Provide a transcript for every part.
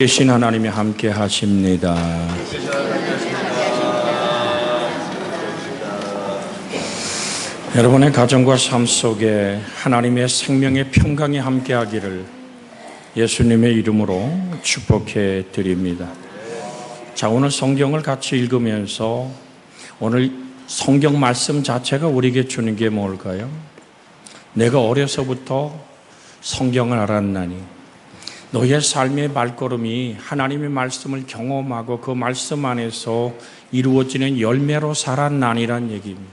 계신 하나님이 함께 하십니다. 여러분의 가정과 삶 속에 하나님의 생명의 평강이 함께 하기를 예수님의 이름으로 축복해 드립니다. 자, 오늘 성경을 같이 읽으면서 오늘 성경 말씀 자체가 우리에게 주는 게 뭘까요? 내가 어려서부터 성경을 알았나니 너의 삶의 발걸음이 하나님의 말씀을 경험하고 그 말씀 안에서 이루어지는 열매로 자랐나니란 얘기입니다.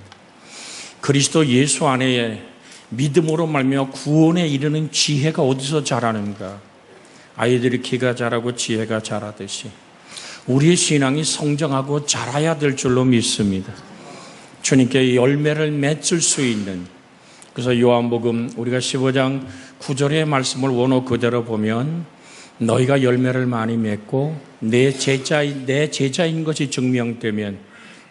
그리스도 예수 안에 믿음으로 말미암아 구원에 이르는 지혜가 어디서 자라는가? 아이들이 키가 자라고 지혜가 자라듯이 우리의 신앙이 성장하고 자라야 될 줄로 믿습니다. 주님께 열매를 맺을 수 있는, 그래서 요한복음 우리가 15장 9절의 말씀을 원어 그대로 보면 너희가 열매를 많이 맺고 내 제자인 것이 증명되면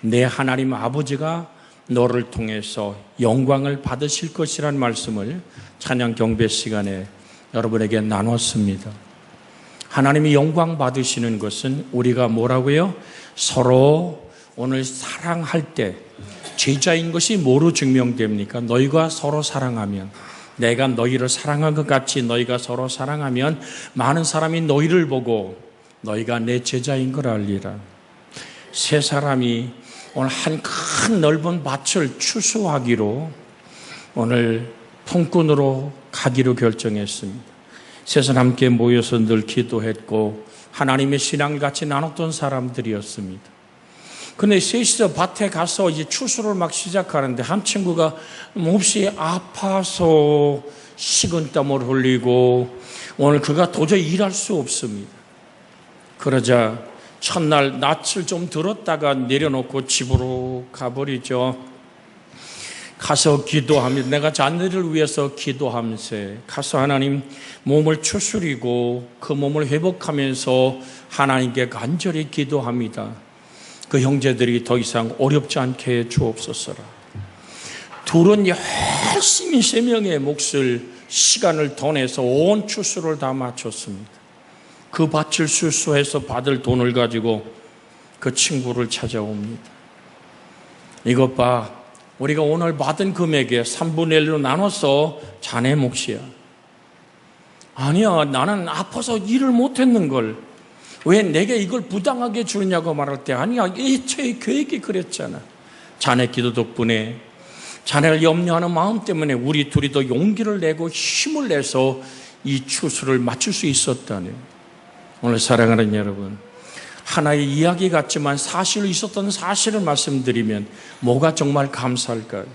내 하나님 아버지가 너를 통해서 영광을 받으실 것이란 말씀을 찬양 경배 시간에 여러분에게 나눴습니다. 하나님이 영광 받으시는 것은 우리가 뭐라고요? 서로 오늘 사랑할 때 제자인 것이 뭐로 증명됩니까? 너희가 서로 사랑하면, 내가 너희를 사랑한 것 같이 너희가 서로 사랑하면 많은 사람이 너희를 보고 너희가 내 제자인 걸 알리라. 세 사람이 오늘 한 큰 넓은 밭을 추수하기로 오늘 통꾼으로 가기로 결정했습니다. 세 사람 함께 모여서 늘 기도했고 하나님의 신앙을 같이 나눴던 사람들이었습니다. 근데 셋이서 밭에 가서 이제 추수를 막 시작하는데 한 친구가 몹시 아파서 식은땀을 흘리고 오늘 그가 도저히 일할 수 없습니다. 그러자 첫날 낯을 좀 들었다가 내려놓고 집으로 가버리죠. 가서 기도하며 내가 자녀들을 위해서 기도하면서 가서 하나님 몸을 추스리고 그 몸을 회복하면서 하나님께 간절히 기도합니다. 그 형제들이 더 이상 어렵지 않게 해 주옵소서라. 둘은 열심히 세 명의 몫을 시간을 더 내서 온 추수를 다 마쳤습니다. 그 밭을 수수해서 받을 돈을 가지고 그 친구를 찾아옵니다. 이것 봐, 우리가 오늘 받은 금액의 3분의 1로 나눠서 자네 몫이야. 아니야, 나는 아파서 일을 못했는걸 왜 내게 이걸 부당하게 주느냐고 말할 때 아니야, 애초에 계획이 그랬잖아. 자네 기도 덕분에, 자네를 염려하는 마음 때문에 우리 둘이 더 용기를 내고 힘을 내서 이 추수를 마칠 수 있었다네. 오늘 사랑하는 여러분, 하나의 이야기 같지만 사실로 있었던 사실을 말씀드리면 뭐가 정말 감사할까요?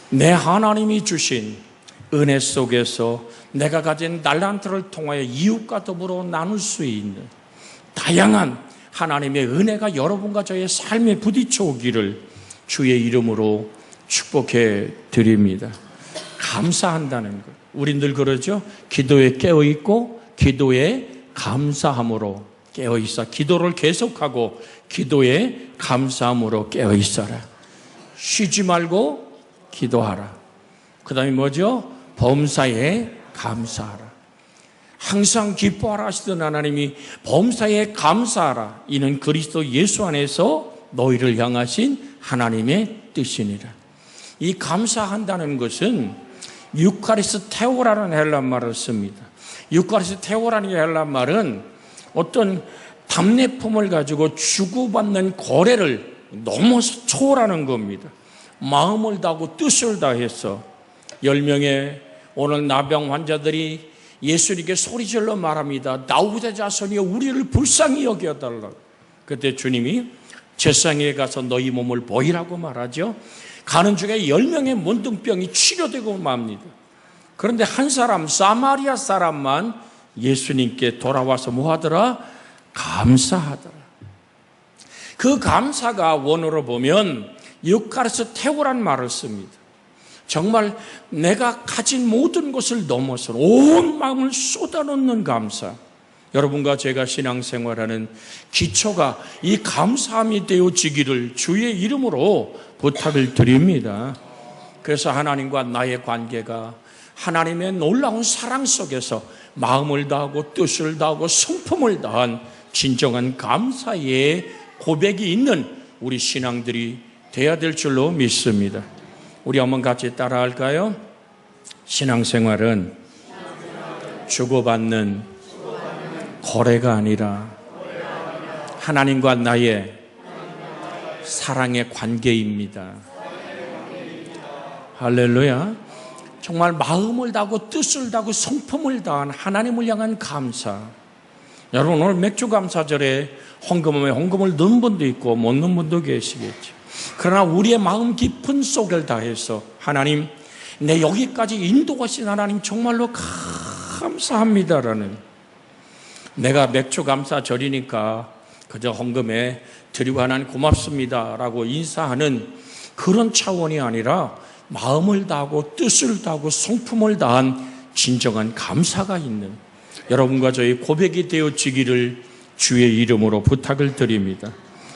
내 하나님이 주신 은혜 속에서 내가 가진 달란트를 통하여 이웃과 더불어 나눌 수 있는 다양한 하나님의 은혜가 여러분과 저의 삶에 부딪혀 오기를 주의 이름으로 축복해 드립니다. 감사한다는 것. 우리 늘 그러죠? 기도에 깨어있고 기도에 감사함으로 깨어있어. 기도를 계속하고 기도에 감사함으로 깨어있어라. 쉬지 말고 기도하라. 그 다음에 뭐죠? 범사에 감사하라. 항상 기뻐하라 하시던 하나님이 범사에 감사하라. 이는 그리스도 예수 안에서 너희를 향하신 하나님의 뜻이니라. 이 감사한다는 것은 유카리스테오라는 헬란 말을 씁니다. 유카리스테오라는 헬란 말은 어떤 답례품을 가지고 주고받는 거래를 넘어서 초월하는 겁니다. 마음을 다하고 뜻을 다해서 10명의 오늘 나병 환자들이 예수님께 소리질러 말합니다. 다윗의 자손이여 우리를 불쌍히 여겨달라고. 그때 주님이 제사장에게 가서 너희 몸을 보이라고 말하죠. 가는 중에 10명의 문둥병이 치료되고 맙니다. 그런데 한 사람, 사마리아 사람만 예수님께 돌아와서 뭐 하더라? 감사하더라. 그 감사가 원어로 보면 유카리스테오란 말을 씁니다. 정말 내가 가진 모든 것을 넘어서 온 마음을 쏟아놓는 감사. 여러분과 제가 신앙생활하는 기초가 이 감사함이 되어지기를 주의 이름으로 부탁을 드립니다. 그래서 하나님과 나의 관계가 하나님의 놀라운 사랑 속에서 마음을 다하고 뜻을 다하고 성품을 다한 진정한 감사의 고백이 있는 우리 신앙들이 돼야 될 줄로 믿습니다. 우리 한번 같이 따라할까요? 신앙생활은 주고받는 거래가 아니라 하나님과 나의 사랑의 관계입니다. 할렐루야. 정말 마음을 다하고 뜻을 다하고 성품을 다한 하나님을 향한 감사. 여러분, 오늘 맥주 감사절에 헌금을 넣은 분도 있고 못 넣은 분도 계시겠죠. 그러나 우리의 마음 깊은 속을 다해서 하나님, 내 여기까지 인도하신 하나님 정말로 감사합니다라는, 내가 맥주 감사절이니까 그저 헌금에 드리고 하나님 고맙습니다라고 인사하는 그런 차원이 아니라 마음을 다하고 뜻을 다하고 성품을 다한 진정한 감사가 있는 여러분과 저희 고백이 되어지기를 주의 이름으로 부탁을 드립니다.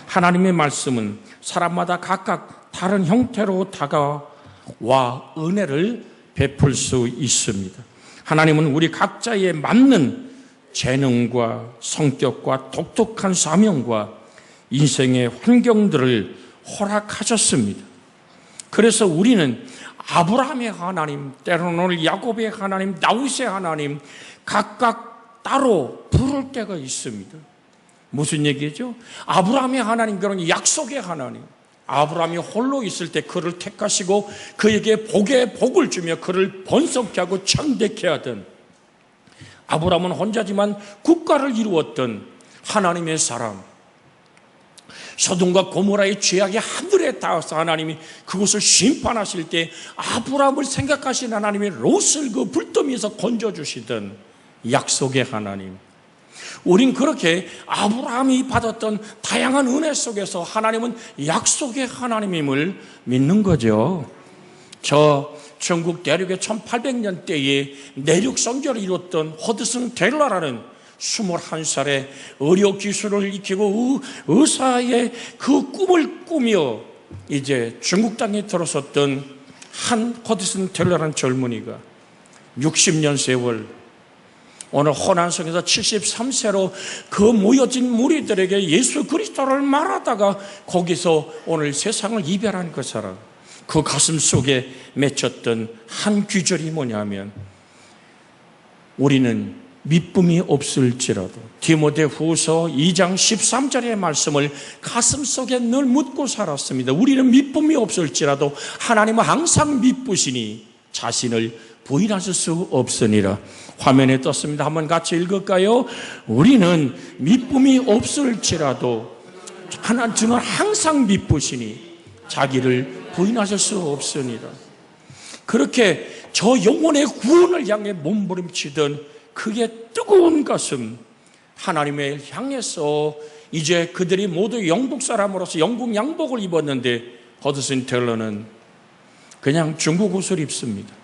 하나님의 말씀은 사람마다 각각 다른 형태로 다가와 은혜를 베풀 수 있습니다. 하나님은 우리 각자에 맞는 재능과 성격과 독특한 사명과 인생의 환경들을 허락하셨습니다. 그래서 우리는 아브라함의 하나님, 때로는 오늘 야곱의 하나님, 다윗의 하나님 각각 따로 부를 때가 있습니다. 무슨 얘기죠? 아브라함의 하나님, 그런 약속의 하나님. 아브라함이 홀로 있을 때 그를 택하시고 그에게 복에 복을 주며 그를 번성케 하고 창대케 하던, 아브라함은 혼자지만 국가를 이루었던 하나님의 사람. 소돔과 고모라의 죄악이 하늘에 닿아서 하나님이 그곳을 심판하실 때 아브라함을 생각하신 하나님이 롯을 그 불더미에서 건져주시던 약속의 하나님. 우린 그렇게 아브라함이 받았던 다양한 은혜 속에서 하나님은 약속의 하나님임을 믿는 거죠. 저 중국 대륙의 1800년대에 내륙 선교를 이뤘던 허드슨 텔러라는 21살의 의료 기술을 익히고 의사의 그 꿈을 꾸며 이제 중국 땅에 들어섰던 한 허드슨 텔러라는 젊은이가 60년 세월 오늘 호난성에서 73세로 그 모여진 무리들에게 예수 그리스도를 말하다가 거기서 오늘 세상을 이별한 그 사람, 그 가슴 속에 맺혔던 한 귀절이 뭐냐면, 우리는 미쁨이 없을지라도, 디모데후서 2장 13절의 말씀을 가슴 속에 늘 묻고 살았습니다. 우리는 미쁨이 없을지라도 하나님은 항상 미쁘시니 자신을 부인하실 수 없으니라. 화면에 떴습니다. 한번 같이 읽을까요? 우리는 미쁨이 없을지라도 하나님은 항상 미쁘시니 자기를 부인하실 수 없으니라. 그렇게 저 영혼의 구원을 향해 몸부림치던 그의 뜨거운 가슴, 하나님을 향해서 이제 그들이 모두 영국 사람으로서 영국 양복을 입었는데 허드슨 텔러는 그냥 중국 옷을 입습니다.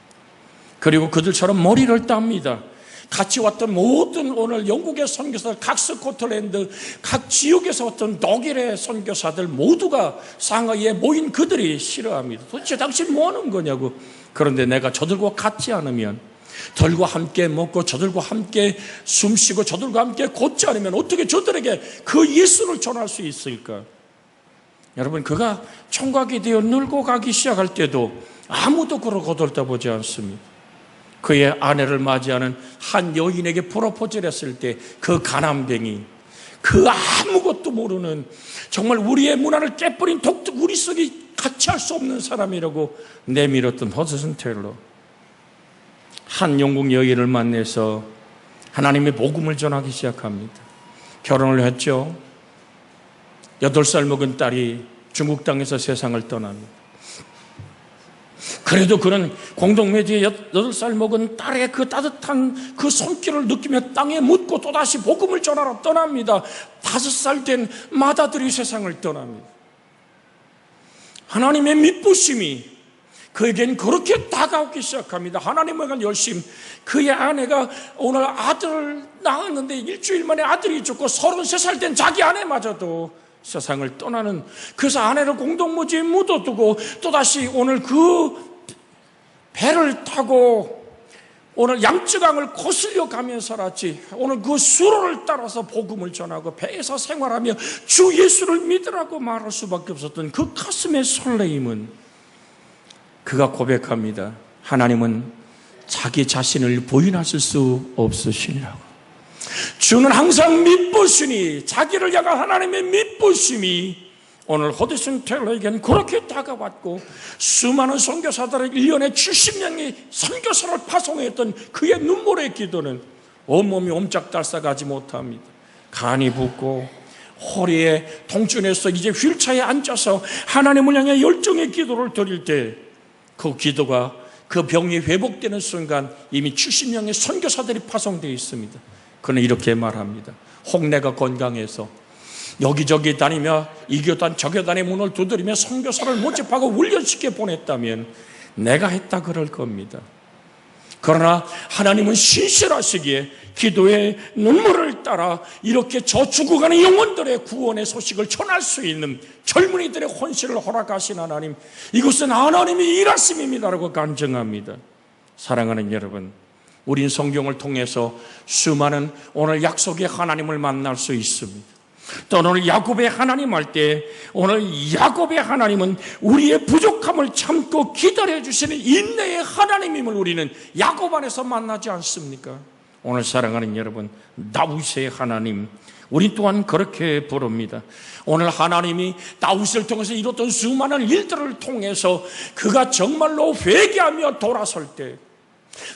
그리고 그들처럼 머리를 땁니다. 같이 왔던 모든 오늘 영국의 선교사들, 각 스코틀랜드, 각 지역에서 왔던 독일의 선교사들 모두가 상하이에 모인 그들이 싫어합니다. 도대체 당신 뭐 하는 거냐고. 그런데 내가 저들과 같지 않으면, 저들과 함께 먹고 저들과 함께 숨쉬고 저들과 함께 걷지 않으면 어떻게 저들에게 그 예수를 전할 수 있을까? 여러분, 그가 총각이 되어 늙고 가기 시작할 때도 아무도 그를 거들떠보지 않습니다. 그의 아내를 맞이하는 한 여인에게 프로포즈를 했을 때 그 가난뱅이, 그 아무것도 모르는, 정말 우리의 문화를 깨버린 우리 속에 같이 할 수 없는 사람이라고 내밀었던 허드슨 텔러, 한 영국 여인을 만나서 하나님의 복음을 전하기 시작합니다. 결혼을 했죠. 8살 먹은 딸이 중국 땅에서 세상을 떠납니다. 그래도 그는 공동묘지에 8살 먹은 딸의 그 따뜻한 그 손길을 느끼며 땅에 묻고 또다시 복음을 전하러 떠납니다. 5살 된 맏아들이 세상을 떠납니다. 하나님의 미쁘심이 그에겐 그렇게 다가오기 시작합니다. 하나님에 대한 열심. 그의 아내가 오늘 아들을 낳았는데 일주일 만에 아들이 죽고 33살 된 자기 아내마저도 세상을 떠나는, 그래서 아내를 공동묘지에 묻어두고 또다시 오늘 그 배를 타고 오늘 양쯔강을 거슬려 가면서 살았지, 오늘 그 수로를 따라서 복음을 전하고 배에서 생활하며 주 예수를 믿으라고 말할 수밖에 없었던 그 가슴의 설레임은, 그가 고백합니다. 하나님은 자기 자신을 부인하실 수 없으시니라고. 주는 항상 미쁘시니, 자기를 향한 하나님의 미쁘심이 오늘 허드슨 테일러에게는 그렇게 다가왔고, 수많은 선교사들을 1년에 70명의 선교사를 파송했던 그의 눈물의 기도는 온몸이 옴짝달싹하지 못합니다. 간이 붓고 허리에 통증에서 이제 휠체어에 앉아서 하나님을 향해 열정의 기도를 드릴 때, 그 기도가, 그 병이 회복되는 순간 이미 70명의 선교사들이 파송되어 있습니다. 그는 이렇게 말합니다. 홍내가 건강해서 여기저기 다니며 이 교단 저 교단의 문을 두드리며 선교사를 모집하고 훈련시켜 보냈다면 내가 했다 그럴 겁니다. 그러나 하나님은 신실하시기에 기도의 눈물을 따라 이렇게 저 죽어가는 영혼들의 구원의 소식을 전할 수 있는 젊은이들의 헌신을 허락하신 하나님, 이것은 하나님의 일하심입니다라고 간증합니다. 사랑하는 여러분, 우린 성경을 통해서 수많은 오늘 약속의 하나님을 만날 수 있습니다. 또 오늘 야곱의 하나님 할 때, 오늘 야곱의 하나님은 우리의 부족함을 참고 기다려 주시는 인내의 하나님임을 우리는 야곱 안에서 만나지 않습니까? 오늘 사랑하는 여러분, 다윗의 하나님, 우리 또한 그렇게 부릅니다. 오늘 하나님이 다윗을 통해서 이뤘던 수많은 일들을 통해서 그가 정말로 회개하며 돌아설 때,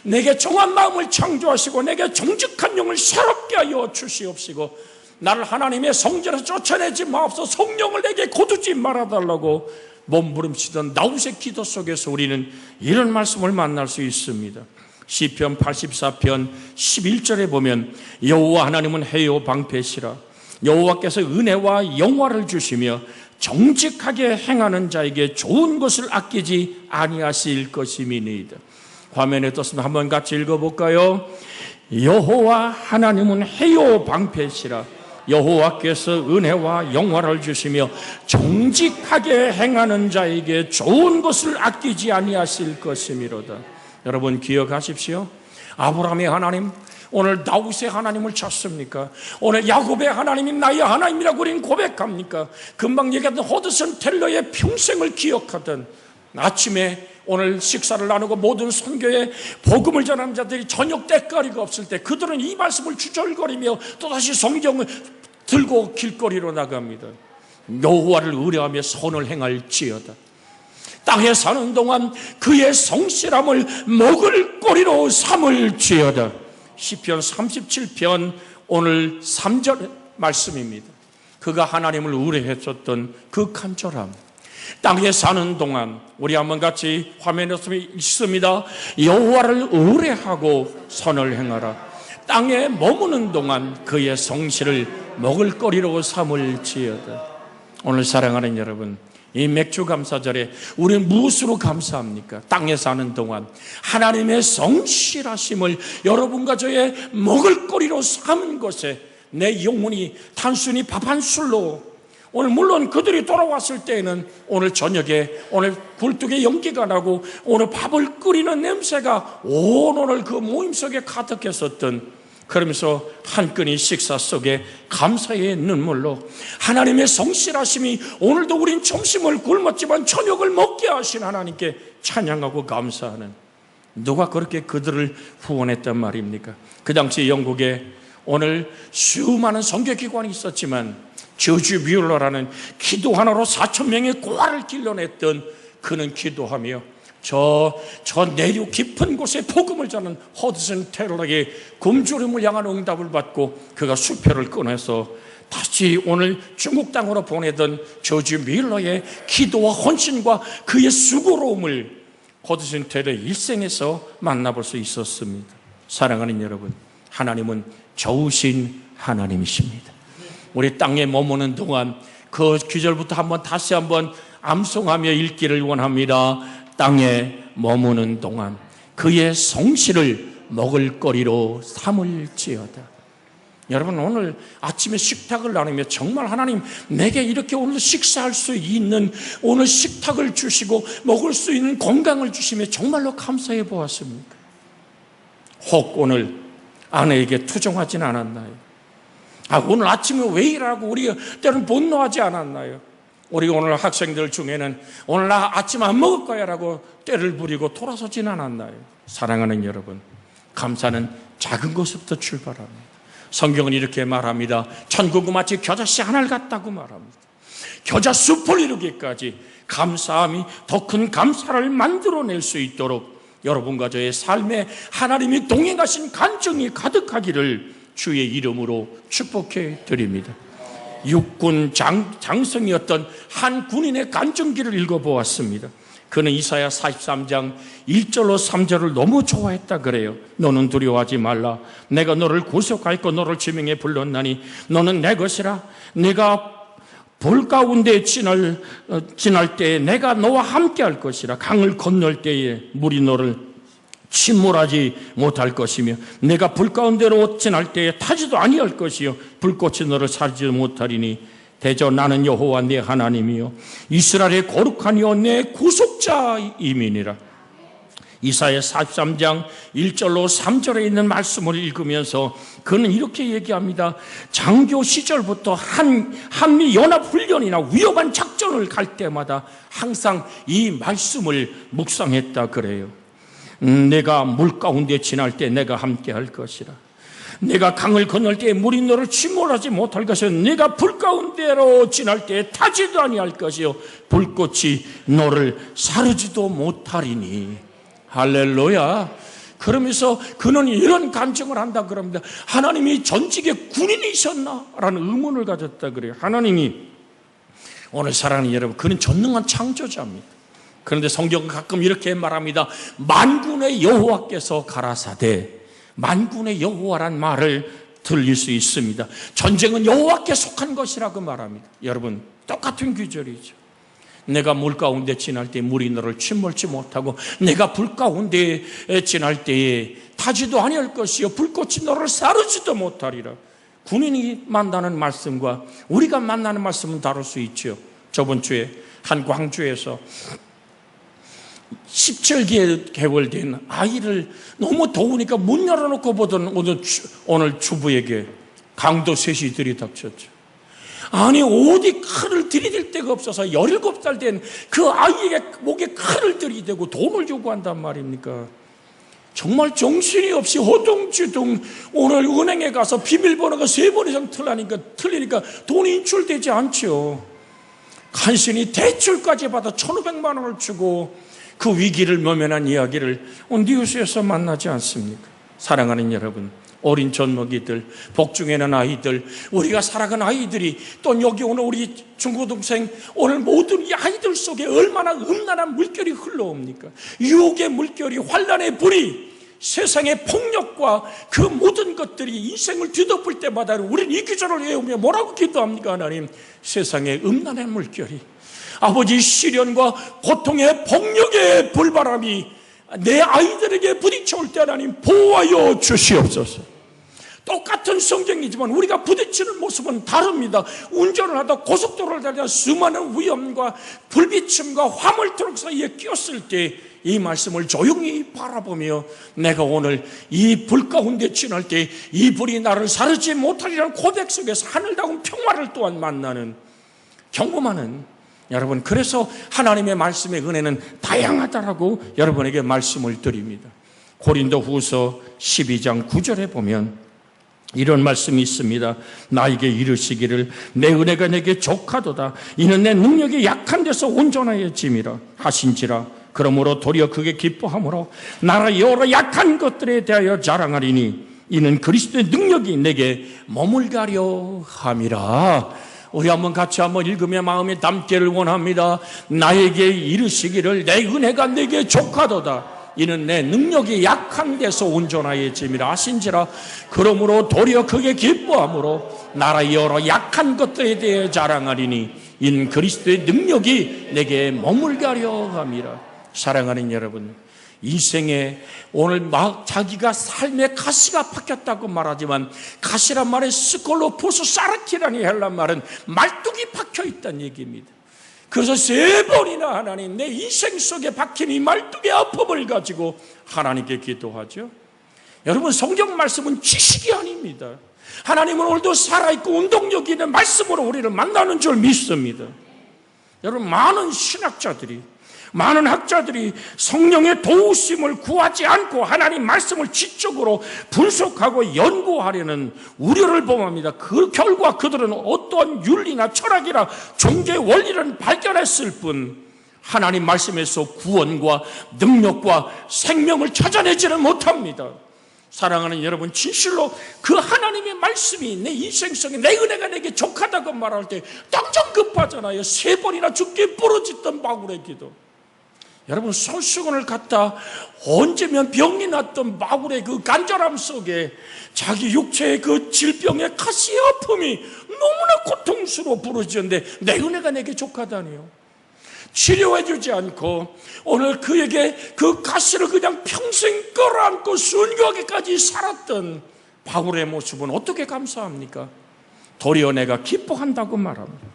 내게 정한 마음을 창조하시고 내게 정직한 영을 새롭게 하여 주시옵시고 나를 하나님의 성전에서 쫓아내지 마옵소서, 성령을 내게 거두지 말아달라고 몸부림치던 다윗의 기도 속에서 우리는 이런 말씀을 만날 수 있습니다. 시편 84편 11절에 보면 여호와 하나님은 해요 방패시라, 여호와께서 은혜와 영화를 주시며 정직하게 행하는 자에게 좋은 것을 아끼지 아니하실 것임이니이다. 화면에 떴으면 한번 같이 읽어볼까요? 여호와 하나님은 해요 방패시라, 여호와께서 은혜와 영화를 주시며 정직하게 행하는 자에게 좋은 것을 아끼지 아니하실 것이미로다. 여러분 기억하십시오. 아브라함의 하나님, 오늘 다윗의 하나님을 찾습니까? 오늘 야곱의 하나님이 나의 하나님이라고 우리는 고백합니까? 금방 얘기했던 허드슨 텔러의 평생을 기억하던, 아침에 오늘 식사를 나누고 모든 선교에 복음을 전하는 자들이 저녁 때거리가 없을 때 그들은 이 말씀을 주절거리며 또다시 성경을 들고 길거리로 나갑니다. 여호와를 의뢰하며 선을 행할지어다. 땅에 사는 동안 그의 성실함을 먹을 거리로 삼을지어다. 시편 37편 오늘 3절 말씀입니다. 그가 하나님을 의뢰했었던 그 간절함, 땅에 사는 동안 우리 한번 같이 화면에 있습니다. 여호와를 의뢰하고 선을 행하라. 땅에 머무는 동안 그의 성실을 먹을거리로 삼을지어다. 오늘 사랑하는 여러분, 이 맥주 감사절에 우리는 무엇으로 감사합니까? 땅에 사는 동안 하나님의 성실하심을 여러분과 저의 먹을거리로 삼은 것에 내 영혼이 단순히 밥 한 술로, 오늘 물론 그들이 돌아왔을 때에는 오늘 저녁에 오늘 굴뚝에 연기가 나고 오늘 밥을 끓이는 냄새가 온 오늘 그 모임 속에 가득했었던, 그러면서 한 끈이 식사 속에 감사의 눈물로 하나님의 성실하심이 오늘도 우린 점심을 굶었지만 저녁을 먹게 하신 하나님께 찬양하고 감사하는, 누가 그렇게 그들을 후원했단 말입니까? 그 당시 영국에 오늘 수많은 선교기관이 있었지만 저주 뮬러라는 기도 하나로 4,000명의 고아를 길러냈던, 그는 기도하며 저 내륙 깊은 곳에 복음을 전하는 허드슨 테일러에게 굶주림을 향한 응답을 받고 그가 수표를 꺼내서 다시 오늘 중국 땅으로 보내던 저주 뮬러의 기도와 헌신과 그의 수고로움을 허드슨 테일러의 일생에서 만나볼 수 있었습니다. 사랑하는 여러분, 하나님은 좋으신 하나님이십니다. 우리 땅에 머무는 동안 그 귀절부터 다시 한번 암송하며 읽기를 원합니다. 땅에 머무는 동안 그의 성실을 먹을거리로 삼을지어다. 여러분, 오늘 아침에 식탁을 나누며 정말 하나님 내게 이렇게 오늘 식사할 수 있는 오늘 식탁을 주시고 먹을 수 있는 건강을 주시며 정말로 감사해 보았습니까? 혹 오늘 아내에게 투정하진 않았나요? 오늘 아침에 왜 이러고 우리가 때로는 분노하지 않았나요? 우리 오늘 학생들 중에는 오늘 나 아침 안 먹을 거야 라고 때를 부리고 돌아서진 않았나요? 사랑하는 여러분, 감사는 작은 것부터 출발합니다. 성경은 이렇게 말합니다. 천국은 마치 겨자씨 하나를 같다고 말합니다. 겨자숲을 이루기까지 감사함이 더 큰 감사를 만들어낼 수 있도록 여러분과 저의 삶에 하나님이 동행하신 간증이 가득하기를 주의 이름으로 축복해 드립니다. 육군 장성이었던 한 군인의 간증기를 읽어보았습니다. 그는 이사야 43장 1절로 3절을 너무 좋아했다 그래요. 너는 두려워하지 말라. 내가 너를 구속하였고 너를 지명해 불렀나니 너는 내 것이라. 내가 불 가운데 지날 때에 내가 너와 함께 할 것이라. 강을 건널 때에 물이 너를 침몰하지 못할 것이며 내가 불 가운데로 지날 때에 타지도 아니할 것이요 불꽃이 너를 사르지 못하리니 대저 나는 여호와 내 하나님이요 이스라엘의 거룩하니요 내 구속자임이니라. 이사야 43장 1절로 3절에 있는 말씀을 읽으면서 그는 이렇게 얘기합니다. 장교 시절부터 한미 연합훈련이나 위험한 작전을 갈 때마다 항상 이 말씀을 묵상했다 그래요. 내가 물 가운데 지날 때 내가 함께 할 것이라. 내가 강을 건널 때 물이 너를 침몰하지 못할 것이요 내가 불 가운데로 지날 때 타지도 아니할 것이요 불꽃이 너를 사르지도 못하리니. 할렐루야. 그러면서 그는 이런 간증을 한다 그럽니다. 하나님이 전직의 군인이셨나? 라는 의문을 가졌다 그래요. 하나님이 오늘 사랑하는 여러분, 그는 전능한 창조자입니다. 그런데 성경은 가끔 이렇게 말합니다. 만군의 여호와께서 가라사대. 만군의 여호와란 말을 들릴 수 있습니다. 전쟁은 여호와께 속한 것이라고 말합니다. 여러분, 똑같은 규절이죠. 내가 물 가운데 지날 때 물이 너를 침몰치 못하고 내가 불 가운데 지날 때에 타지도 아니할 것이요 불꽃이 너를 사르지도 못하리라. 군인이 만나는 말씀과 우리가 만나는 말씀은 다를 수 있죠. 저번 주에 한 광주에서 17개월 된 아이를 너무 더우니까 문 열어놓고 보던 오늘 주부에게 강도 셋이 들이닥쳤죠. 아니 어디 칼을 들이댈 데가 없어서 17살 된 그 아이에게 목에 칼을 들이대고 돈을 주고 한단 말입니까? 정말 정신이 없이 허둥지둥 오늘 은행에 가서 비밀번호가 3번 이상 틀리니까 돈이 인출되지 않죠. 간신히 대출까지 받아 1,500만 원을 주고 그 위기를 모면한 이야기를 뉴스에서 만나지 않습니까? 사랑하는 여러분, 어린 젖먹이들, 복중에는 아이들, 우리가 살아간 아이들이 또 여기 오늘 우리 중고등생 오늘 모든 이 아이들 속에 얼마나 음란한 물결이 흘러옵니까? 유혹의 물결이, 환란의 불이, 세상의 폭력과 그 모든 것들이 인생을 뒤덮을 때마다 우리는 이 기절을 외우며 뭐라고 기도합니까? 하나님, 세상의 음란의 물결이, 아버지 시련과 고통의 폭력의 불바람이 내 아이들에게 부딪혀올 때 하나님 보호하여 주시옵소서. 똑같은 성경이지만 우리가 부딪히는 모습은 다릅니다. 운전을 하다 고속도로를 달리다 수많은 위험과 불비침과 화물트럭 사이에 끼었을 때 이 말씀을 조용히 바라보며 내가 오늘 이 불 가운데 지날 때 이 불이 나를 사르지 못하리라는 고백 속에서 하늘다운 평화를 또한 만나는, 경험하는, 여러분, 그래서 하나님의 말씀의 은혜는 다양하다라고 여러분에게 말씀을 드립니다. 고린도후서 12장 9절에 보면 이런 말씀이 있습니다. 나에게 이르시기를 내 은혜가 내게 족하도다. 이는 내 능력이 약한 데서 온전하여짐이라 하신지라. 그러므로 도리어 그게 기뻐함으로 나라 여러 약한 것들에 대하여 자랑하리니 이는 그리스도의 능력이 내게 머물가려 함이라. 우리 같이 한번 읽으며 마음에 담기를 원합니다. 나에게 이르시기를 내 은혜가 내게 족하도다. 이는 내 능력이 약한 데서 온전하여짐이라 하신지라. 그러므로 도리어 그게 기뻐함으로 나라 여러 약한 것들에 대해 자랑하리니 이는 그리스도의 능력이 내게 머물가려 함이라. 사랑하는 여러분, 인생에 오늘 막 자기가 삶의 가시가 박혔다고 말하지만 가시란 말은 스콜로포스 사르키라는 헬란 말은 말뚝이 박혀있다는 얘기입니다. 그래서 3번이나 하나님 내 인생 속에 박힌 이 말뚝의 아픔을 가지고 하나님께 기도하죠. 여러분, 성경 말씀은 지식이 아닙니다. 하나님은 오늘도 살아있고 운동력 있는 말씀으로 우리를 만나는 줄 믿습니다. 여러분, 많은 신학자들이, 많은 학자들이 성령의 도우심을 구하지 않고 하나님 말씀을 지적으로 분석하고 연구하려는 우려를 범합니다. 그 결과 그들은 어떠한 윤리나 철학이나 종교의 원리를 발견했을 뿐 하나님 말씀에서 구원과 능력과 생명을 찾아내지는 못합니다. 사랑하는 여러분, 진실로 그 하나님의 말씀이 내 인생 속에 내 은혜가 내게 족하다고 말할 때 당장 급하잖아요. 3번이나 죽게 부러졌던 바울의 기도. 여러분, 손수건을 갖다 언제면 병이 났던 바울의 그 간절함 속에 자기 육체의 그 질병의 가시 아픔이 너무나 고통스러워 부러지는데 내 은혜가 내게 족하다니요. 치료해주지 않고 오늘 그에게 그 가시를 그냥 평생 끌어안고 순교하기까지 살았던 바울의 모습은 어떻게 감사합니까? 도리어 내가 기뻐한다고 말합니다.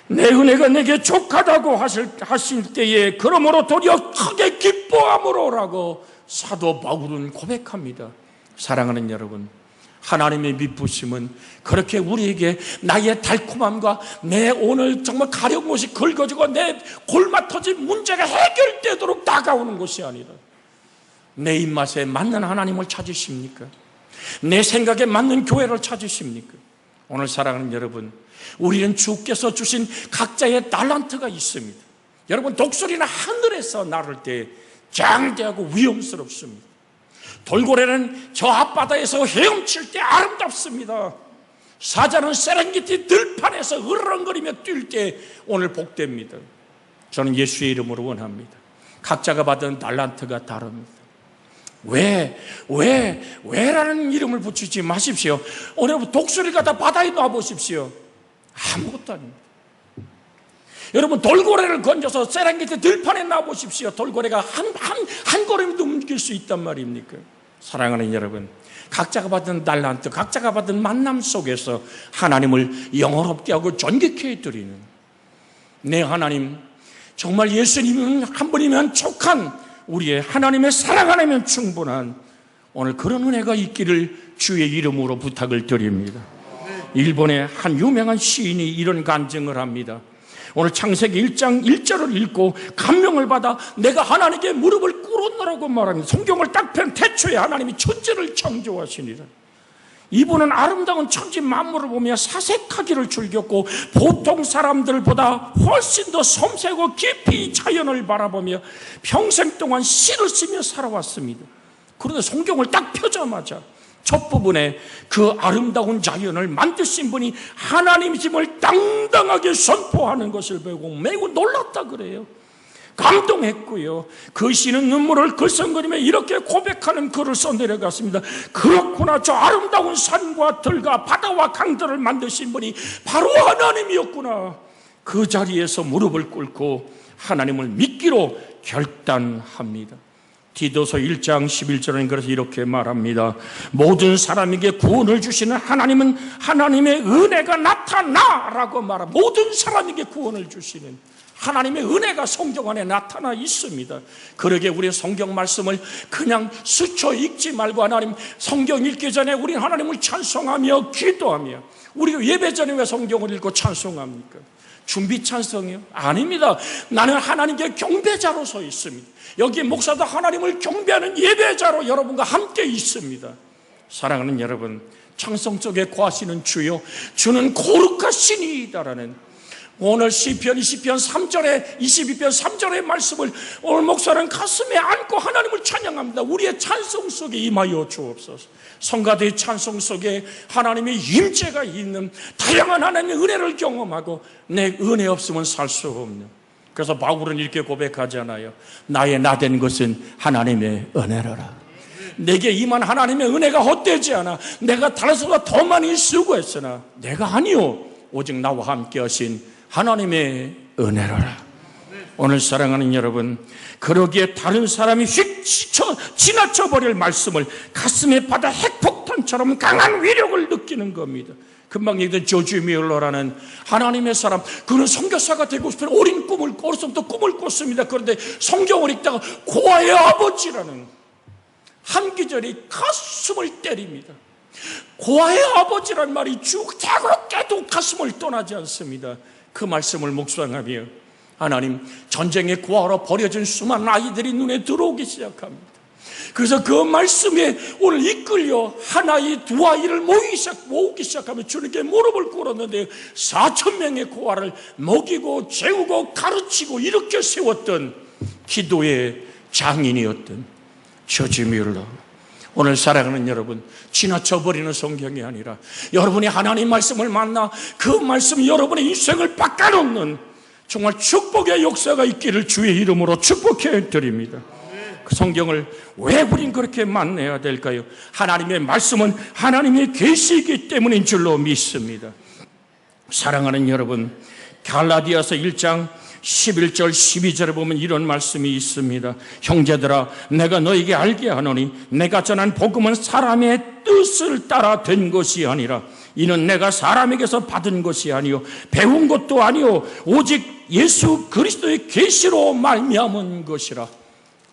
내 은혜가 내게 족하다고 하실 때에 그러므로 도리어 크게 기뻐함으로라고 사도 바울은 고백합니다. 사랑하는 여러분, 하나님의 미쁘심은 그렇게 우리에게 나의 달콤함과 내 오늘 정말 가려운 것이 긁어지고 내 골마 터진 문제가 해결되도록 다가오는 것이 아니라 내 입맛에 맞는 하나님을 찾으십니까? 내 생각에 맞는 교회를 찾으십니까? 오늘 사랑하는 여러분, 우리는 주께서 주신 각자의 달란트가 있습니다. 여러분, 독수리는 하늘에서 나를 때 장대하고 위험스럽습니다. 돌고래는 저 앞바다에서 헤엄칠 때 아름답습니다. 사자는 세렝게티 들판에서 으르렁거리며 뛸 때 오늘 복됩니다. 저는 예수의 이름으로 원합니다. 각자가 받은 달란트가 다릅니다. 왜라는 이름을 붙이지 마십시오. 오늘 독수리 갖다 바다에 놔보십시오. 아무것도 아닙니다. 여러분, 돌고래를 건져서 세렝게티 들판에 놔보십시오. 돌고래가 한 걸음도 움직일 수 있단 말입니까? 사랑하는 여러분, 각자가 받은 달란트, 각자가 받은 만남 속에서 하나님을 영화롭게 하고 존귀케 해드리는 내 하나님, 정말 예수님은 한 분이면 족한 우리의 하나님의 사랑 하나면 충분한 오늘 그런 은혜가 있기를 주의 이름으로 부탁을 드립니다. 일본의 한 유명한 시인이 이런 간증을 합니다. 오늘 창세기 1장 1절을 읽고 감명을 받아 내가 하나님께 무릎을 꿇었노라고 말합니다. 성경을 딱 편 태초에 하나님이 천지를 창조하시니라. 이분은 아름다운 천지 만물을 보며 사색하기를 즐겼고 보통 사람들보다 훨씬 더 섬세하고 깊이 자연을 바라보며 평생 동안 시를 쓰며 살아왔습니다. 그런데 성경을 딱 펴자마자 첫 부분에 그 아름다운 자연을 만드신 분이 하나님이심을 당당하게 선포하는 것을 보고 매우 놀랐다 그래요. 감동했고요. 그 시는 눈물을 글썽거리며 이렇게 고백하는 글을 써내려갔습니다. 그렇구나, 저 아름다운 산과 들과 바다와 강들을 만드신 분이 바로 하나님이었구나. 그 자리에서 무릎을 꿇고 하나님을 믿기로 결단합니다. 디도서 1장 11절은 그래서 이렇게 말합니다. 모든 사람에게 구원을 주시는 하나님은 하나님의 은혜가 나타나라고 말합니다. 모든 사람에게 구원을 주시는 하나님의 은혜가 성경 안에 나타나 있습니다. 그러게 우리 성경 말씀을 그냥 스쳐 읽지 말고 하나님, 성경 읽기 전에 우리 하나님을 찬송하며 기도하며, 우리가 예배 전에 왜 성경을 읽고 찬송합니까? 준비 찬송이요? 아닙니다. 나는 하나님께 경배자로 서 있습니다. 여기 목사도 하나님을 경배하는 예배자로 여러분과 함께 있습니다. 사랑하는 여러분, 찬송 속에 거하시는 주요, 주는 거룩하시니이다라는 오늘 시편 20편 3절에 22편 3절의 말씀을 오늘 목사는 가슴에 안고 하나님을 찬양합니다. 우리의 찬송 속에 임하여 주옵소서. 성가대의 찬송 속에 하나님의 임재가 있는 다양한 하나님의 은혜를 경험하고 내 은혜 없으면 살 수 없는, 그래서 바울은 이렇게 고백하잖아요. 나의 나된 것은 하나님의 은혜로라. 내게 임한 하나님의 은혜가 헛되지 않아. 내가 다른 사람보다 더 많이 수고했으나 내가 아니요 오직 나와 함께 하신 하나님의 은혜로라. 오늘 사랑하는 여러분, 그러기에 다른 사람이 휙 지나쳐버릴 말씀을 가슴에 받아 핵폭탄처럼 강한 위력을 느끼는 겁니다. 금방 얘기했던 조지 뮬러라는 하나님의 사람, 그는 선교사가 되고 싶은 어린 꿈을, 어려서부터 꿈을 꿨습니다. 그런데 성경을 읽다가 고아의 아버지라는 한기절이 가슴을 때립니다. 고아의 아버지란 말이 죽다고깨도 가슴을 떠나지 않습니다. 그 말씀을 묵상하며 하나님, 전쟁의 고아로 버려진 수많은 아이들이 눈에 들어오기 시작합니다. 그래서 그 말씀에 오늘 이끌려 하나의 두 아이를 모으기 시작하며 주님께 무릎을 꿇었는데 4,000명의 고아를 먹이고 재우고 가르치고 이렇게 세웠던 기도의 장인이었던 조지 뮬러. 오늘 사랑하는 여러분, 지나쳐버리는 성경이 아니라 여러분이 하나님 말씀을 만나 그 말씀이 여러분의 인생을 바꿔놓는 정말 축복의 역사가 있기를 주의 이름으로 축복해 드립니다. 그 성경을 왜 우린 그렇게 만나야 될까요? 하나님의 말씀은 하나님의 계시이기 때문인 줄로 믿습니다. 사랑하는 여러분, 갈라디아서 1장 11절 12절에 보면 이런 말씀이 있습니다. 형제들아, 내가 너에게 알게 하노니 내가 전한 복음은 사람의 뜻을 따라 된 것이 아니라 이는 내가 사람에게서 받은 것이 아니요 배운 것도 아니요 오직 예수 그리스도의 계시로 말미암은 것이라.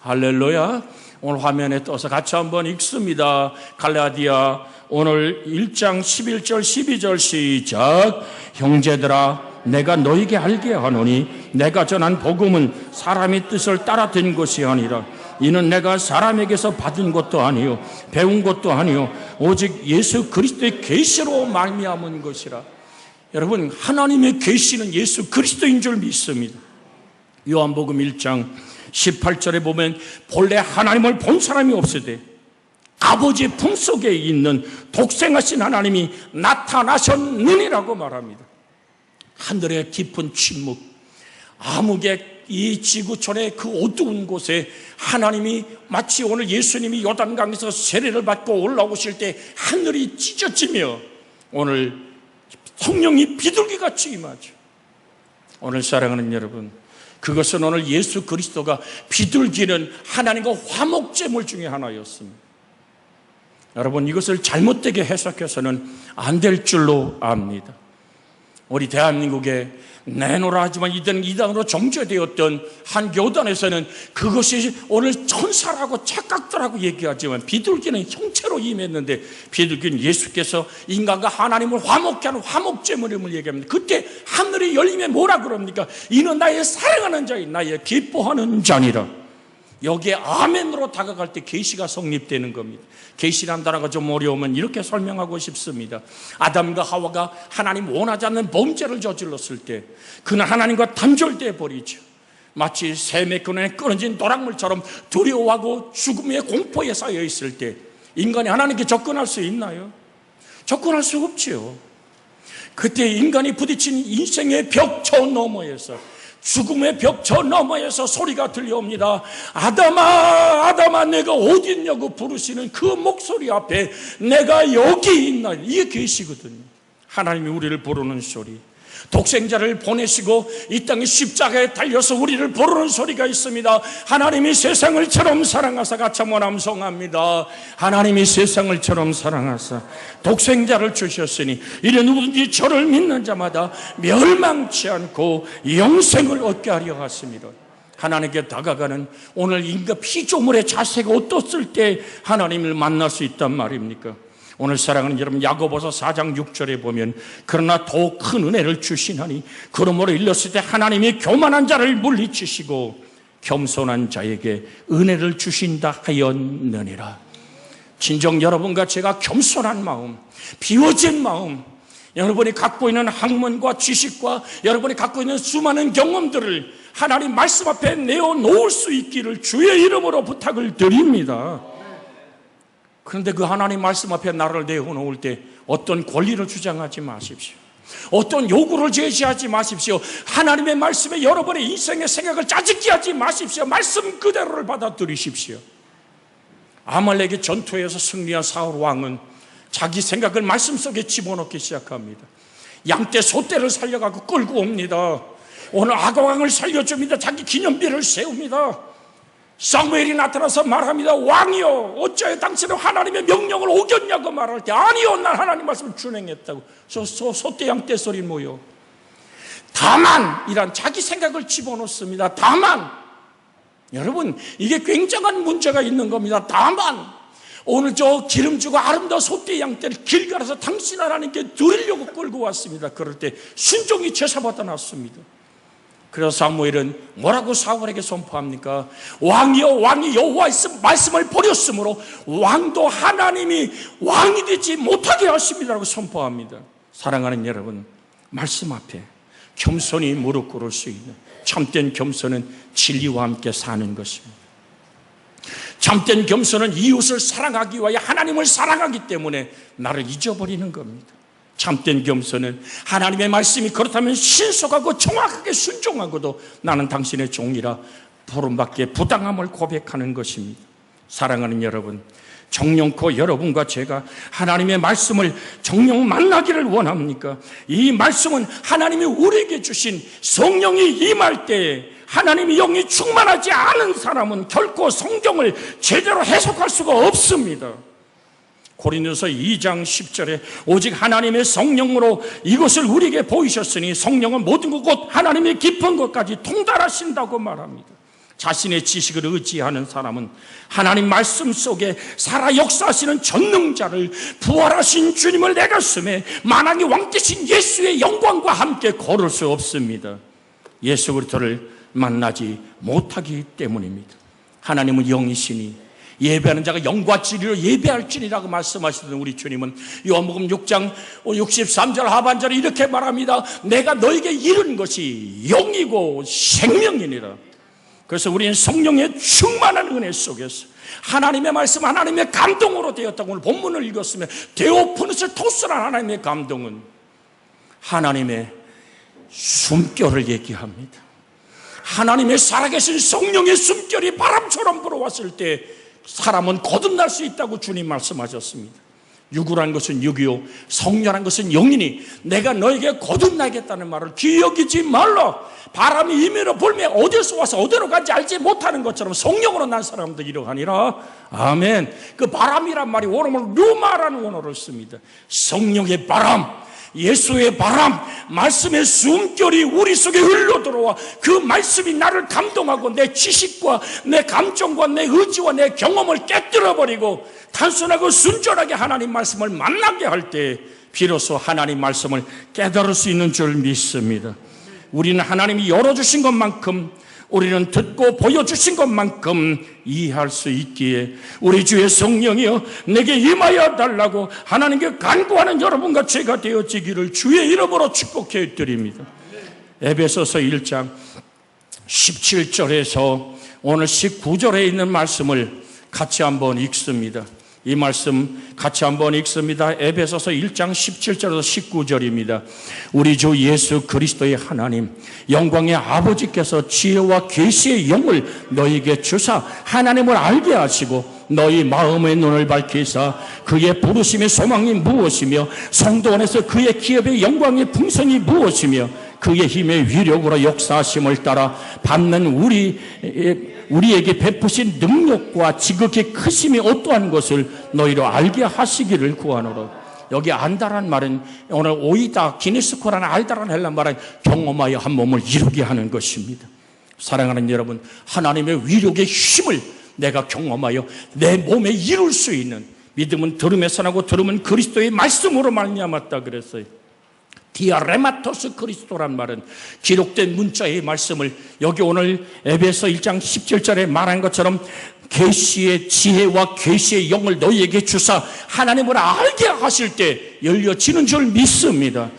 할렐루야. 오늘 화면에 떠서 같이 한번 읽습니다. 갈라디아 오늘 1장 11절 12절 시작. 형제들아, 내가 너에게 알게 하노니 내가 전한 복음은 사람의 뜻을 따라 된 것이 아니라 이는 내가 사람에게서 받은 것도 아니요 배운 것도 아니요 오직 예수 그리스도의 계시로 말미암은 것이라. 여러분, 하나님의 계시는 예수 그리스도인 줄 믿습니다. 요한복음 1장 18절에 보면 본래 하나님을 본 사람이 없으되 아버지의 품속에 있는 독생하신 하나님이 나타나셨느니라고 말합니다. 하늘의 깊은 침묵, 암흑의 이 지구촌의 그 어두운 곳에 하나님이 마치 오늘 예수님이 요단강에서 세례를 받고 올라오실 때 하늘이 찢어지며 오늘 성령이 비둘기같이 임하죠. 오늘 사랑하는 여러분, 그것은 오늘 예수 그리스도가 비둘기는 하나님과 화목제물 중에 하나였습니다. 여러분, 이것을 잘못되게 해석해서는 안 될 줄로 압니다. 우리 대한민국에 내노라 하지만 이단으로 정죄되었던 한 교단에서는 그것이 오늘 천사라고 착각들하고 얘기하지만 비둘기는 형체로 임했는데 비둘기는 예수께서 인간과 하나님을 화목케 하는 화목제물임을 얘기합니다. 그때 하늘이 열리면 뭐라 그럽니까? 이는 나의 사랑하는 자인 나의 기뻐하는 자니라. 여기에 아멘으로 다가갈 때 계시가 성립되는 겁니다. 계시란 단어가 좀 어려우면 이렇게 설명하고 싶습니다. 아담과 하와가 하나님 원하지 않는 범죄를 저질렀을 때 그는 하나님과 단절돼 버리죠. 마치 샘의 근원에 끊어진 노랑물처럼 두려워하고 죽음의 공포에 쌓여 있을 때 인간이 하나님께 접근할 수 있나요? 접근할 수 없지요. 그때 인간이 부딪힌 인생의 벽 저 너머에서, 죽음의 벽 저 너머에서 소리가 들려옵니다. 아담아, 아담아, 내가 어디 있냐고 부르시는 그 목소리 앞에 내가 여기 있나, 이게 계시거든요. 하나님이 우리를 부르는 소리. 독생자를 보내시고 이 땅에 십자가에 달려서 우리를 부르는 소리가 있습니다. 하나님이 세상을 처럼 사랑하사, 같이 한번 암송합니다. 하나님이 세상을 처럼 사랑하사 독생자를 주셨으니 이래 누구든지 저를 믿는 자마다 멸망치 않고 영생을 얻게 하려 하십니다. 하나님께 다가가는 오늘 인간 피조물의 자세가 어떻을 때 하나님을 만날 수 있단 말입니까? 오늘 사랑하는 여러분, 야고보서 4장 6절에 보면 그러나 더욱 큰 은혜를 주시나니 그러므로 일렀을 때 하나님이 교만한 자를 물리치시고 겸손한 자에게 은혜를 주신다 하였느니라. 진정 여러분과 제가 겸손한 마음, 비워진 마음, 여러분이 갖고 있는 학문과 지식과 여러분이 갖고 있는 수많은 경험들을 하나님 말씀 앞에 내어놓을 수 있기를 주의 이름으로 부탁을 드립니다. 그런데 그 하나님 말씀 앞에 나를 내어놓을 때 어떤 권리를 주장하지 마십시오. 어떤 요구를 제시하지 마십시오. 하나님의 말씀에 여러분의 인생의 생각을 짜증기 하지 마십시오. 말씀 그대로를 받아들이십시오. 아말렉의 전투에서 승리한 사울 왕은 자기 생각을 말씀 속에 집어넣기 시작합니다. 양떼 소떼를 살려가고 끌고 옵니다. 오늘 아가왕을 살려줍니다. 자기 기념비를 세웁니다. 사무엘이 나타나서 말합니다. 왕이여, 어찌하여 당신은 하나님의 명령을 어겼냐고 말할 때 아니요, 난 하나님 말씀을 준행했다고. 소떼 양떼 소리 뭐요? 다만 이란 자기 생각을 집어넣습니다. 다만, 여러분, 이게 굉장한 문제가 있는 겁니다. 다만 오늘 저 기름 주고 아름다운 소떼 양떼를 길가에서 당신 하나님께 드리려고 끌고 왔습니다. 그럴 때 순종이 제사받아 놨습니다. 그래서 사무엘은 뭐라고 사울에게 선포합니까? 왕이 여호와의 말씀을 버렸으므로 왕도 하나님이 왕이 되지 못하게 하십니다라고 선포합니다. 사랑하는 여러분, 말씀 앞에 겸손히 무릎 꿇을 수 있는 참된 겸손은 진리와 함께 사는 것입니다. 참된 겸손은 이웃을 사랑하기 위하여 하나님을 사랑하기 때문에 나를 잊어버리는 겁니다. 참된 겸손은 하나님의 말씀이 그렇다면 신속하고 정확하게 순종하고도 나는 당신의 종이라 부름받기에 부당함을 고백하는 것입니다. 사랑하는 여러분, 정령코 여러분과 제가 하나님의 말씀을 정령 만나기를 원합니까? 이 말씀은 하나님이 우리에게 주신 성령이 임할 때에 하나님의 영이 충만하지 않은 사람은 결코 성경을 제대로 해석할 수가 없습니다. 고린도서 2장 10절에 오직 하나님의 성령으로 이것을 우리에게 보이셨으니 성령은 모든 것 곧 하나님의 깊은 것까지 통달하신다고 말합니다. 자신의 지식을 의지하는 사람은 하나님 말씀 속에 살아 역사하시는 전능자를 부활하신 주님을 내 가슴에 만왕의 왕 되신 예수의 영광과 함께 걸을 수 없습니다. 예수 그리스도를 만나지 못하기 때문입니다. 하나님은 영이시니 예배하는 자가 영과 진리로 예배할지니라고 말씀하시던 우리 주님은 요한복음 6장 63절 하반절에 이렇게 말합니다. 내가 너에게 이른 것이 영이고 생명이니라. 그래서 우리는 성령의 충만한 은혜 속에서 하나님의 말씀, 하나님의 감동으로 되었다고 오늘 본문을 읽었으면 데오프누스 토스란 하나님의 감동은 하나님의 숨결을 얘기합니다. 하나님의 살아계신 성령의 숨결이 바람처럼 불어왔을 때 사람은 거듭날 수 있다고 주님 말씀하셨습니다. 육이란 것은 육이요 성령이란 것은 영이니 내가 너에게 거듭나겠다는 말을 기억이지 말라. 바람이 임의로 불매 어디서 와서 어디로 간지 알지 못하는 것처럼 성령으로 난 사람들 이러하니라. 아멘. 그 바람이란 말이 원어로 류마라는 원어를 씁니다. 성령의 바람, 예수의 바람, 말씀의 숨결이 우리 속에 흘러들어와 그 말씀이 나를 감동하고 내 지식과 내 감정과 내 의지와 내 경험을 깨뜨려버리고 단순하고 순전하게 하나님 말씀을 만나게 할 때 비로소 하나님 말씀을 깨달을 수 있는 줄 믿습니다. 우리는 하나님이 열어주신 것만큼, 우리는 듣고 보여주신 것만큼 이해할 수 있기에 우리 주의 성령이여 내게 임하여 달라고 하나님께 간구하는 여러분과 제가 되어지기를 주의 이름으로 축복해 드립니다. 에베소서 1장 17절에서 오늘 19절에 있는 말씀을 같이 한번 읽습니다. 이 말씀 같이 한번 읽습니다. 에베소서 1장 17절에서 19절입니다. 우리 주 예수 그리스도의 하나님 영광의 아버지께서 지혜와 계시의 영을 너희에게 주사 하나님을 알게 하시고 너희 마음의 눈을 밝히사 그의 부르심의 소망이 무엇이며 성도 안에서 그의 기업의 영광의 풍성이 무엇이며 그의 힘의 위력으로 역사하심을 따라 받는 우리에게 베푸신 능력과 지극히 크심이 어떠한 것을 너희로 알게 하시기를 구하노라. 여기 안다란 말은 오늘 오이다 기네스코라는 알다란 헬란 말은 경험하여 한 몸을 이루게 하는 것입니다. 사랑하는 여러분, 하나님의 위력의 힘을 내가 경험하여 내 몸에 이룰 수 있는, 믿음은 들음에서 나고 들음은 그리스도의 말씀으로 말미암았다 그랬어요. 디아레마토스 그리스도란 말은 기록된 문자의 말씀을 여기 오늘 에베소 1장 17절에 말한 것처럼 계시의 지혜와 계시의 영을 너희에게 주사 하나님을 알게 하실 때 열려지는 줄 믿습니다.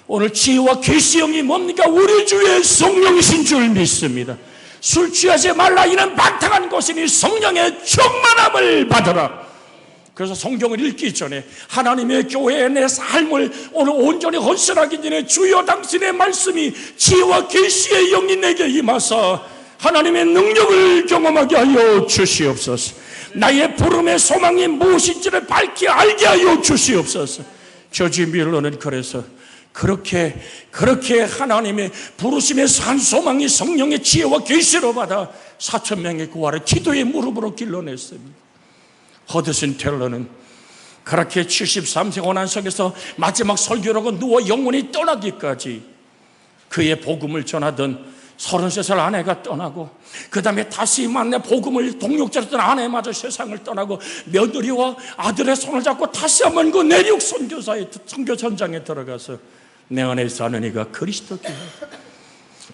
오늘 지혜와 계시의 영이 뭡니까? 우리 주의 성령이신 줄 믿습니다. 술 취하지 말라, 이는 방탕한 것이니 성령의 충만함을 받으라. 그래서 성경을 읽기 전에 하나님의 교회의 내 삶을 오늘 온전히 헌신하기 전에 주여 당신의 말씀이 지혜와 계시의 영이 내게 임하사 하나님의 능력을 경험하게 하여 주시옵소서. 나의 부름의 소망이 무엇인지를 밝히 알게 하여 주시옵소서. 저지 밀러는 그래서 그렇게 하나님의 부르심의 산 소망이 성령의 지혜와 계시로 받아 4,000명의 구하를 기도의 무릎으로 길러냈습니다. 허드슨 텔러는 그렇게 73세 고난석에서 마지막 설교라고 누워 영혼이 떠나기까지 그의 복음을 전하던 33살 아내가 떠나고, 그 다음에 다시 만나 복음을 동역자였던 아내마저 세상을 떠나고, 며느리와 아들의 손을 잡고 다시 한번 그 내륙 선교 전장에 들어가서 내 안에 사는 이가 그리스도께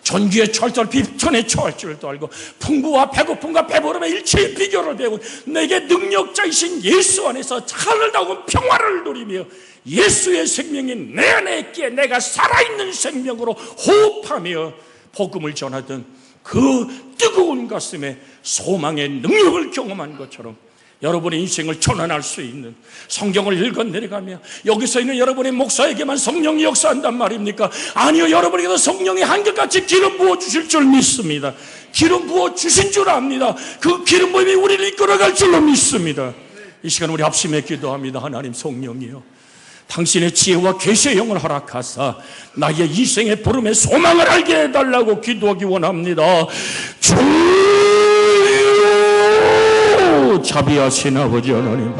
전기에 철철 비천에 처할 줄도 알고, 풍부와 배고픔과 배부름의 일체의 비결을 배우고, 내게 능력자이신 예수 안에서 하늘다운 평화를 누리며 예수의 생명이 내 안에 있기에 내가 살아있는 생명으로 호흡하며 복음을 전하던 그 뜨거운 가슴에 소망의 능력을 경험한 것처럼 여러분의 인생을 전환할 수 있는, 성경을 읽어 내려가며 여기서 있는 여러분의 목사에게만 성령이 역사한단 말입니까? 아니요, 여러분에게도 성령이 한결같이 기름 부어주실 줄 믿습니다. 기름 부어주신 줄 압니다. 그 기름 부음이 우리를 이끌어갈 줄로 믿습니다. 이 시간 우리 합심해 기도합니다. 하나님, 성령이요, 당신의 지혜와 계시의 영을 허락하사 나의 이생의 부름의 소망을 알게 해달라고 기도하기 원합니다. 자비하신 아버지 하나님,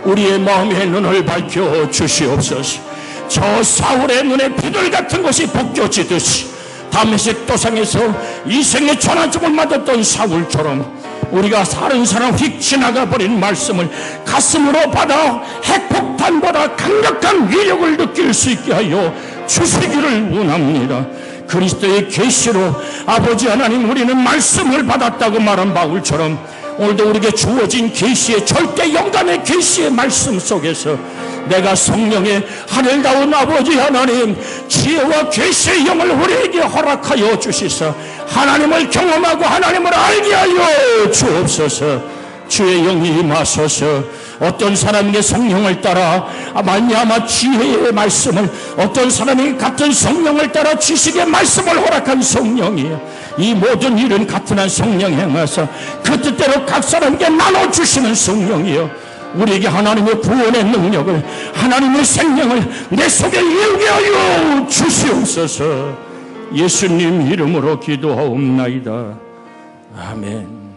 우리의 마음의 눈을 밝혀 주시옵소서. 저 사울의 눈에 비둘 같은 것이 벗겨지듯이 다메섹 도상에서 이생의 전환점을 맞았던 사울처럼 우리가 다른 사람 휙 지나가 버린 말씀을 가슴으로 받아 핵폭탄보다 강력한 위력을 느낄 수 있게 하여 주시기를 원합니다. 그리스도의 계시로 아버지 하나님, 우리는 말씀을 받았다고 말한 바울처럼 오늘도 우리에게 주어진 계시의, 절대 영감의 계시의 말씀 속에서 내가 성령의 하늘다운 아버지 하나님 지혜와 계시의 영을 우리에게 허락하여 주시사 하나님을 경험하고 하나님을 알게 하여 주옵소서. 주의 영이 임하소서. 어떤 사람에게 성령을 따라 말미암아 지혜의 말씀을, 어떤 사람이 같은 성령을 따라 지식의 말씀을 허락한 성령이요, 이 모든 일은 같은 한 성령 행하사 그 뜻대로 각 사람에게 나눠주시는 성령이요, 우리에게 하나님의 구원의 능력을, 하나님의 생명을 내 속에 이루게 하여 주시옵소서. 예수님 이름으로 기도하옵나이다. 아멘.